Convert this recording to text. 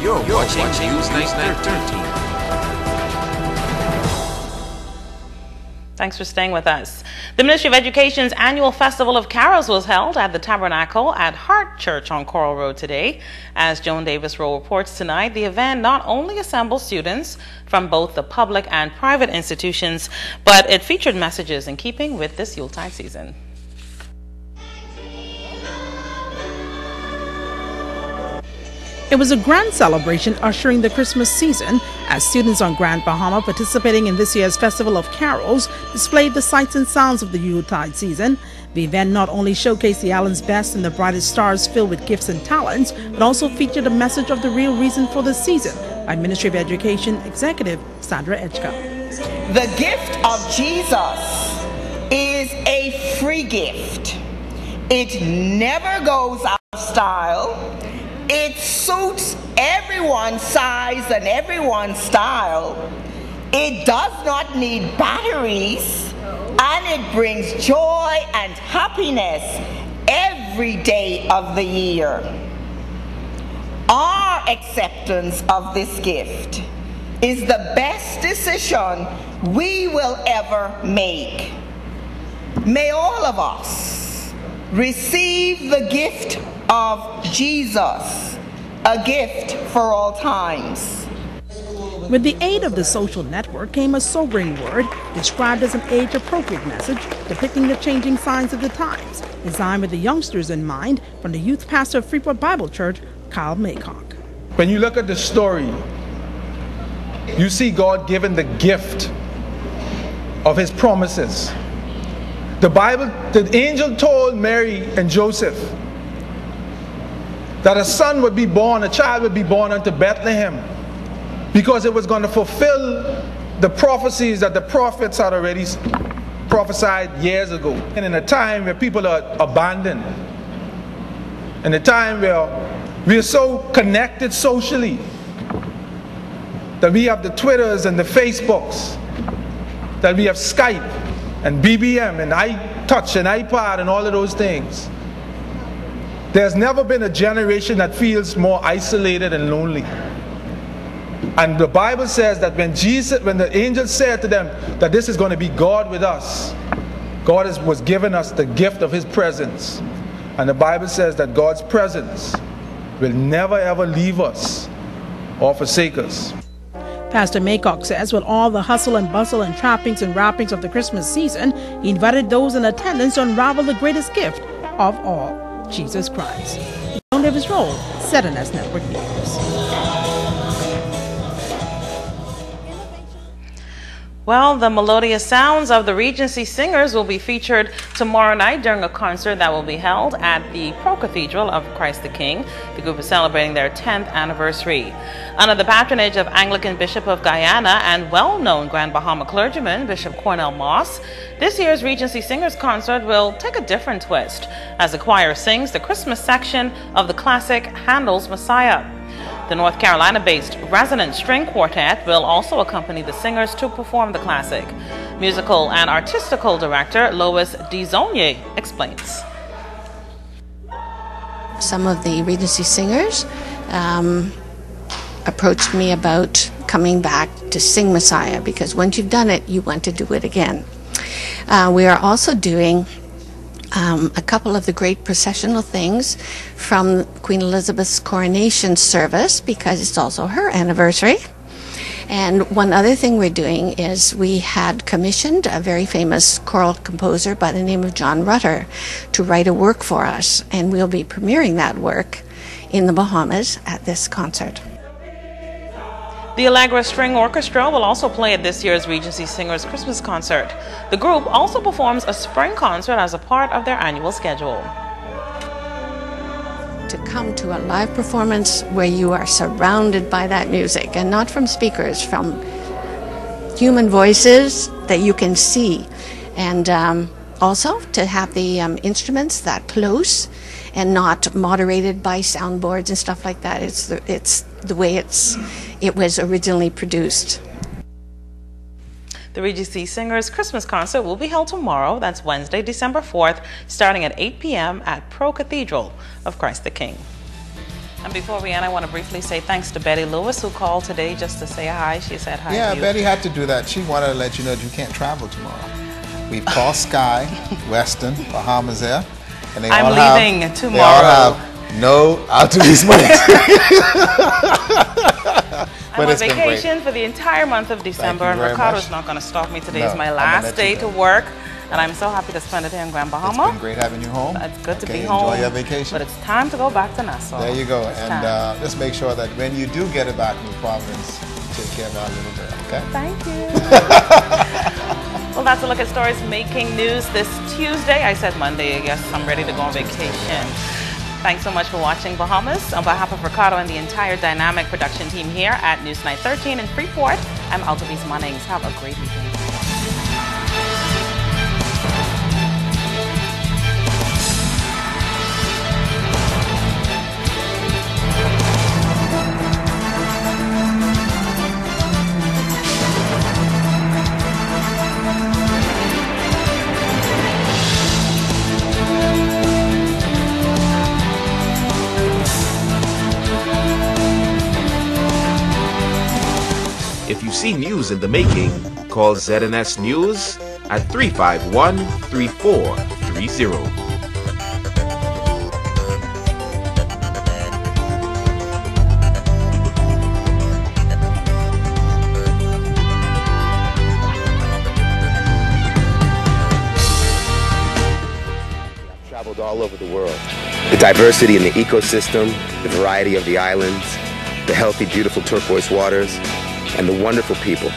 You're watching Newsnight 13. Thanks for staying with us. The Ministry of Education's annual Festival of Carols was held at the Tabernacle at Hart Church on Coral Road today. As Joan Davis Rowe reports tonight, the event not only assembled students from both the public and private institutions, but it featured messages in keeping with this Yuletide season. It was a grand celebration ushering the Christmas season as students on Grand Bahama participating in this year's Festival of Carols displayed the sights and sounds of the Yuletide season. The event not only showcased the island's best and the brightest stars filled with gifts and talents, but also featured a message of the real reason for the season by Ministry of Education Executive Sandra Edgecombe. The gift of Jesus is a free gift. It never goes out of style. It suits everyone's size and everyone's style. It does not need batteries, and it brings joy and happiness every day of the year. Our acceptance of this gift is the best decision we will ever make. May all of us receive the gift of Jesus, a gift for all times. With the aid of the social network came a sobering word described as an age-appropriate message depicting the changing signs of the times, designed with the youngsters in mind from the youth pastor of Freeport Bible Church, Kyle Maycock. When you look at the story, you see God giving the gift of his promises. The angel told Mary and Joseph that a son would be born, a child would be born unto Bethlehem, because it was going to fulfill the prophecies that the prophets had already prophesied years ago. And in a time where people are abandoned, in a time where we are so connected socially, that we have the Twitters and the Facebooks, that we have Skype and BBM and iTouch and iPad and all of those things. There's never been a generation that feels more isolated and lonely. And the Bible says that when the angel said to them that this is going to be God with us, God was giving us the gift of his presence. And the Bible says that God's presence will never ever leave us or forsake us. Pastor Maycock says with all the hustle and bustle and trappings and wrappings of the Christmas season, he invited those in attendance to unravel the greatest gift of all, Jesus Christ. Joan Davis Rowe, 7S Network News. Well, the melodious sounds of the Regency Singers will be featured tomorrow night during a concert that will be held at the Pro Cathedral of Christ the King. The group is celebrating their 10th anniversary. Under the patronage of Anglican Bishop of Guyana and well-known Grand Bahama clergyman, Bishop Cornell Moss, this year's Regency Singers concert will take a different twist as the choir sings the Christmas section of the classic Handel's Messiah. The North Carolina-based Resonant String Quartet will also accompany the singers to perform the classic. Musical and artistical director Lois Dizonier explains. Some of the Regency singers approached me about coming back to sing Messiah, because once you've done it, you want to do it again. We are also doing a couple of the great processional things from Queen Elizabeth's coronation service, because it's also her anniversary. And one other thing we're doing is we had commissioned a very famous choral composer by the name of John Rutter to write a work for us, and we'll be premiering that work in the Bahamas at this concert. The Allegra String Orchestra will also play at this year's Regency Singers Christmas concert. The group also performs a spring concert as a part of their annual schedule. To come to a live performance where you are surrounded by that music, and not from speakers, from human voices that you can see, and also to have the instruments that close and not moderated by soundboards and stuff like that. It's the way it was originally produced. The Regency Singers Christmas concert will be held tomorrow, that's Wednesday, December 4th, starting at 8 p.m. at Pro Cathedral of Christ the King. And before we end, I want to briefly say thanks to Betty Lewis, who called today just to say hi. She said hi. Yeah, to you. Betty had to do that. She wanted to let you know that you can't travel tomorrow. We've called Sky, Weston, Bahamas Air, and they I'm all leaving have, tomorrow. They all have no Altovise Munnings. I'm on vacation for the entire month of December, and Ricardo's not going to stop me. Today is my last day to work, and I'm so happy to spend it here in Grand Bahama. It's been great having you home. It's good to be home. Enjoy your vacation. But it's time to go back to Nassau. There you go. And just make sure that when you do get it back in Providence, take care of our little girl, okay? Thank you. Well, that's a look at stories making news this Tuesday. I said Monday, I guess I'm ready to go on vacation. Thanks so much for watching Bahamas. On behalf of Ricardo and the entire dynamic production team here at Newsnight 13 in Freeport, I'm Altovise Munnings. Have a great evening. If you see news in the making, call ZNS News at 351-3430. Traveled all over the world. The diversity in the ecosystem, the variety of the islands, the healthy, beautiful turquoise waters, and the wonderful people.